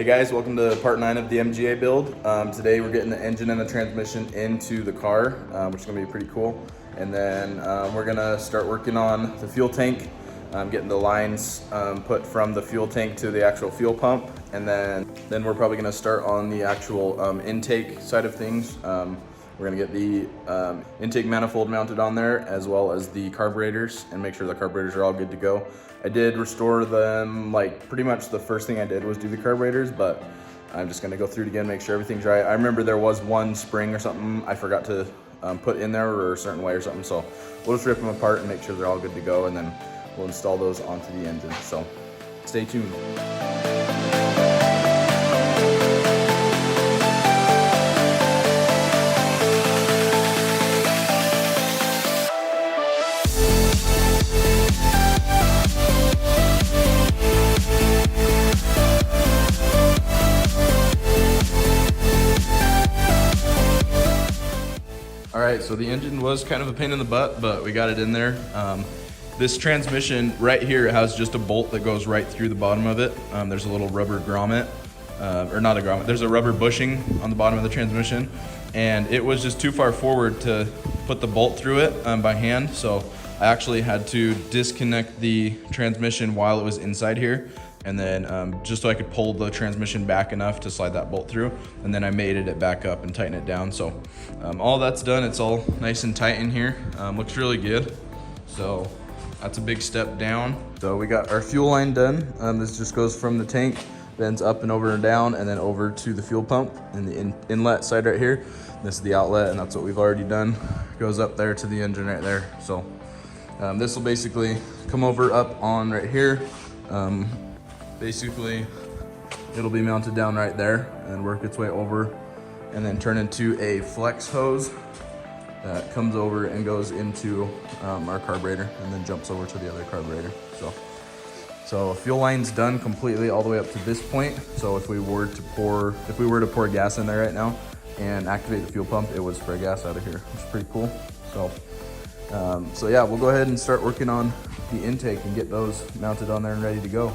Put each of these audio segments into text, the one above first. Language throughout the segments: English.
Hey guys, welcome to part 9 of the MGA build. Today we're getting the engine and the transmission into the car, which is going to be pretty cool. And then we're going to start working on the fuel tank, getting the lines put from the fuel tank to the actual fuel pump. And then we're probably going to start on the actual intake side of things. We're going to get the intake manifold mounted on there, as well as the carburetors, and make sure the carburetors are all good to go. I did restore them, like pretty much the first thing I did was do the carburetors, but I'm just going to go through it again, make sure everything's right. I remember there was one spring or something I forgot to put in there, or a certain way or something, so we'll just rip them apart and make sure they're all good to go, and then we'll install those onto the engine. So stay tuned. Alright, so the engine was kind of a pain in the butt, but we got it in there. This transmission right here has just a bolt that goes right through the bottom of it. There's a little rubber grommet, or not a grommet, there's a rubber bushing on the bottom of the transmission, and it was just too far forward to put the bolt through it by hand, so I actually had to disconnect the transmission while it was inside here, and then just so I could pull the transmission back enough to slide that bolt through, and then I mated it back up and tighten it down. So all that's done. It's all nice and tight in here. Looks really good. So that's a big step down. So we got our fuel line done. This just goes from the tank, bends up and over and down, and then over to the fuel pump and the inlet side right here. This is the outlet, and that's what we've already done. Goes up there to the engine right there. So this will basically come over up on right here. Basically, it'll be mounted down right there and work its way over, and then turn into a flex hose that comes over and goes into our carburetor, and then jumps over to the other carburetor. So fuel line's done completely all the way up to this point. So if we were to pour gas in there right now and activate the fuel pump, it would spray gas out of here, which is pretty cool. So yeah, we'll go ahead and start working on the intake and get those mounted on there and ready to go.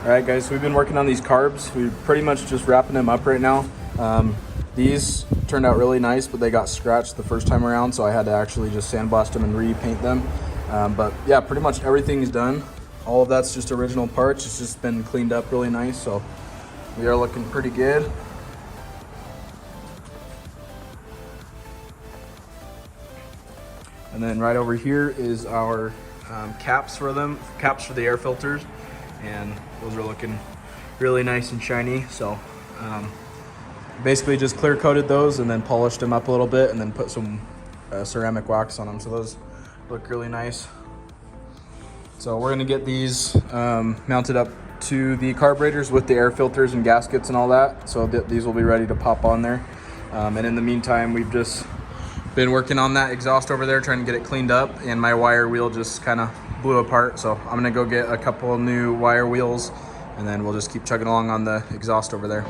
Alright guys, so we've been working on these carbs. We're pretty much just wrapping them up right now. These turned out really nice, but they got scratched the first time around, so I had to actually just sandblast them and repaint them. But yeah, pretty much everything's done. All of that's just original parts. It's just been cleaned up really nice, so we are looking pretty good. And then right over here is our caps for the air filters, and those are looking really nice and shiny. So basically just clear coated those and then polished them up a little bit, and then put some ceramic wax on them, so those look really nice. So we're gonna get these mounted up to the carburetors with the air filters and gaskets and all that, so these will be ready to pop on there. And in the meantime, we've just Been working on that exhaust over there, trying to get it cleaned up, and my wire wheel just kind of blew apart. So I'm gonna go get a couple of new wire wheels, and then we'll just keep chugging along on the exhaust over there.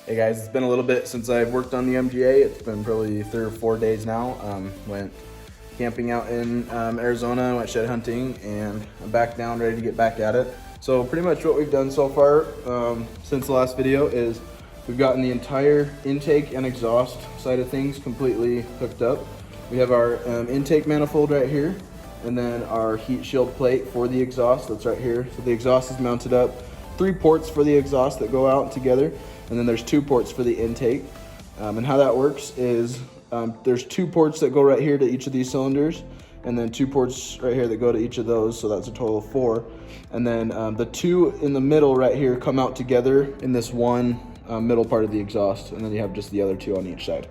Hey guys, it's been a little bit since I've worked on the MGA. It's been probably 3 or 4 days now. Went camping out in Arizona, went shed hunting, and I'm back down, ready to get back at it. So pretty much what we've done so far since the last video is we've gotten the entire intake and exhaust side of things completely hooked up. We have our intake manifold right here, and then our heat shield plate for the exhaust that's right here. So the exhaust is mounted up, 3 ports for the exhaust that go out together, and then there's 2 ports for the intake. And how that works is there's 2 ports that go right here to each of these cylinders, and then 2 ports right here that go to each of those, so that's a total of 4. And then the 2 in the middle right here come out together in this one middle part of the exhaust, and then you have just the other 2 on each side.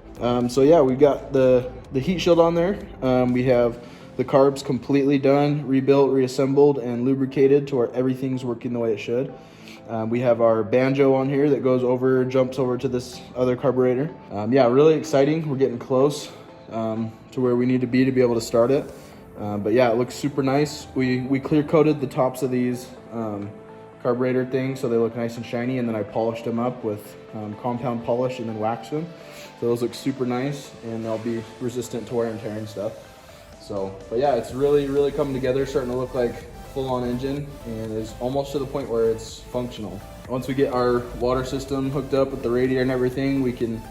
So yeah, we've got the heat shield on there. We have the carbs completely done, rebuilt, reassembled, and lubricated to where everything's working the way it should. We have our banjo on here that jumps over to this other carburetor. Yeah, really exciting. We're getting close to where we need to be able to start it. But yeah, it looks super nice. We clear coated the tops of these carburetor things so they look nice and shiny, and then I polished them up with compound polish and then waxed them. So those look super nice, and they'll be resistant to wear and tear and stuff. So, but yeah, it's really coming together, starting to look like full-on engine, and is almost to the point where it's functional. Once we get our water system hooked up with the radiator and everything, we can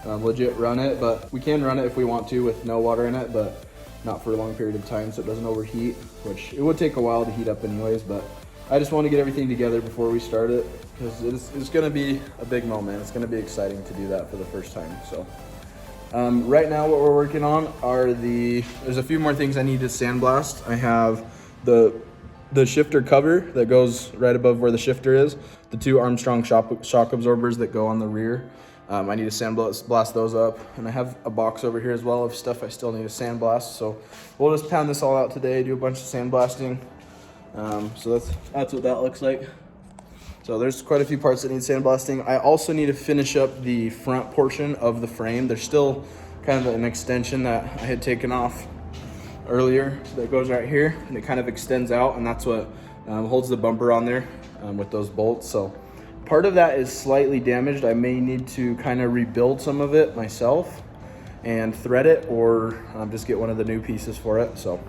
legit run it. But we can run it if we want to with no water in it, but not for a long period of time so it doesn't overheat, which it would take a while to heat up anyways. But I just want to get everything together before we start it, because it's going to be a big moment. It's going to be exciting to do that for the first time. So right now what we're working on are there's a few more things I need to sandblast. I have the shifter cover that goes right above where the shifter is, the 2 Armstrong shock absorbers that go on the rear. I need to sandblast those up, and I have a box over here as well of stuff I still need to sandblast. So we'll just pound this all out today, do a bunch of sandblasting. So that's what that looks like. So there's quite a few parts that need sandblasting. I also need to finish up the front portion of the frame. There's still kind of an extension that I had taken off earlier that goes right here, and it kind of extends out, and that's what holds the bumper on there with those bolts. So part of that is slightly damaged. I may need to kind of rebuild some of it myself. and thread it, or just get one of the new pieces for it. So,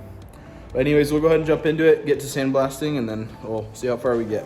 but anyways, we'll go ahead and jump into it, get to sandblasting, and then we'll see how far we get.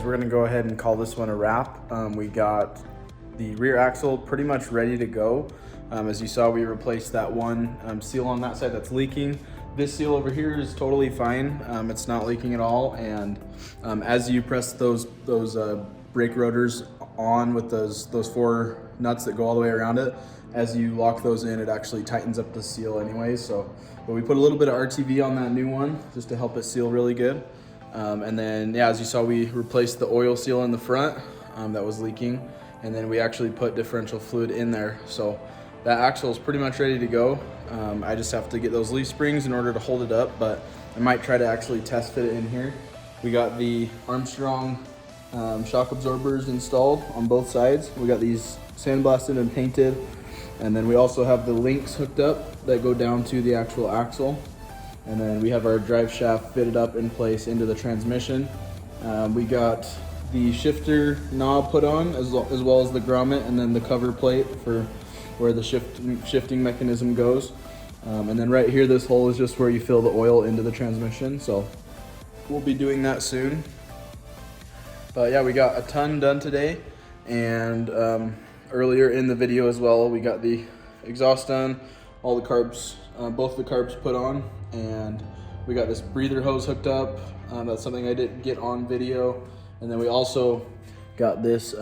We're gonna go ahead and call this one a wrap. We got the rear axle pretty much ready to go. As you saw, we replaced that one seal on that side that's leaking. This seal over here is totally fine. It's not leaking at all. And as you press those brake rotors on with those 4 nuts that go all the way around it. As you lock those in, it actually tightens up the seal anyways. So, but we put a little bit of RTV on that new one just to help it seal really good. And then, yeah, as you saw, we replaced the oil seal in the front that was leaking. And then we actually put differential fluid in there. So that axle is pretty much ready to go. I just have to get those leaf springs in order to hold it up, but I might try to actually test fit it in here. We got the Armstrong shock absorbers installed on both sides. We got these sandblasted and painted. And then we also have the links hooked up that go down to the actual axle. And then we have our drive shaft fitted up in place into the transmission. We got the shifter knob put on as well as the grommet, and then the cover plate for where the shifting mechanism goes. And then right here, this hole is just where you fill the oil into the transmission. So we'll be doing that soon. But yeah, we got a ton done today. And earlier in the video as well, we got the exhaust done, all the carbs, both the carbs put on, and we got this breather hose hooked up. That's something I didn't get on video. And then we also got this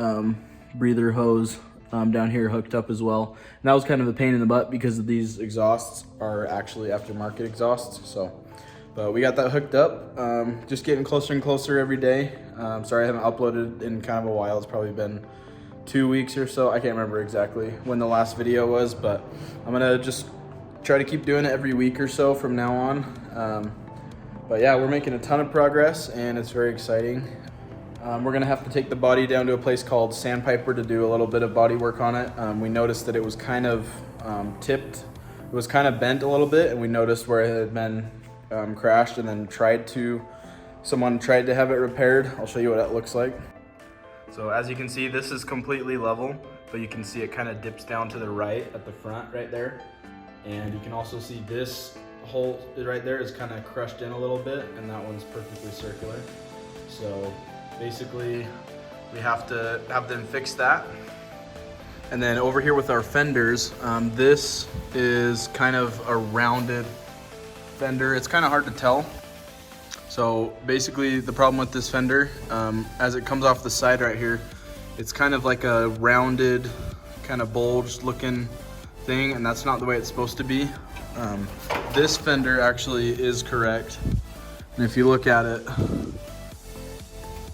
breather hose down here hooked up as well. And that was kind of a pain in the butt because these exhausts are actually aftermarket exhausts. So, but we got that hooked up. Just getting closer and closer every day. Sorry I haven't uploaded in kind of a while. It's probably been 2 weeks or so. I can't remember exactly when the last video was, but I'm gonna just try to keep doing it every week or so from now on. But yeah, we're making a ton of progress and it's very exciting. We're gonna have to take the body down to a place called Sandpiper to do a little bit of body work on it. We noticed that it was kind of tipped. It was kind of bent a little bit, and we noticed where it had been crashed, and then someone tried to have it repaired. I'll show you what it looks like. So as you can see, this is completely level, but you can see it kind of dips down to the right at the front right there. And you can also see this hole right there is kind of crushed in a little bit, and that one's perfectly circular. So basically we have to have them fix that. And then over here with our fenders, this is kind of a rounded fender. It's kind of hard to tell. So basically the problem with this fender, as it comes off the side right here, it's kind of like a rounded, kind of bulged looking thing, and that's not the way it's supposed to be. This fender actually is correct. And if you look at it,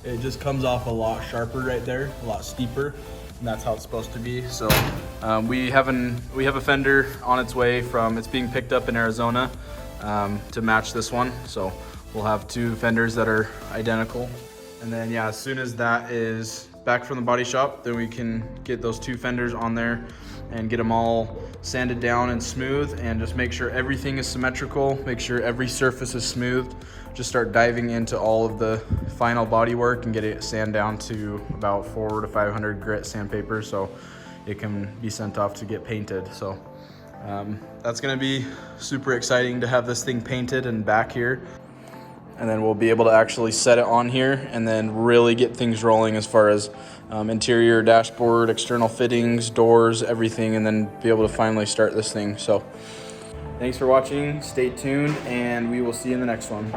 it just comes off a lot sharper right there, a lot steeper, and that's how it's supposed to be. So we have a fender on its way it's being picked up in Arizona to match this one. So we'll have 2 fenders that are identical. And then yeah, as soon as that is back from the body shop, then we can get those 2 fenders on there and get them all sanded down and smooth, and just make sure everything is symmetrical, make sure every surface is smooth. Just start diving into all of the final body work and get it sand down to about 400 to 500 grit sandpaper so it can be sent off to get painted. So that's gonna be super exciting to have this thing painted and back here. And then we'll be able to actually set it on here and then really get things rolling as far as interior, dashboard, external fittings, doors, everything, and then be able to finally start this thing. So thanks for watching, stay tuned, and we will see you in the next one.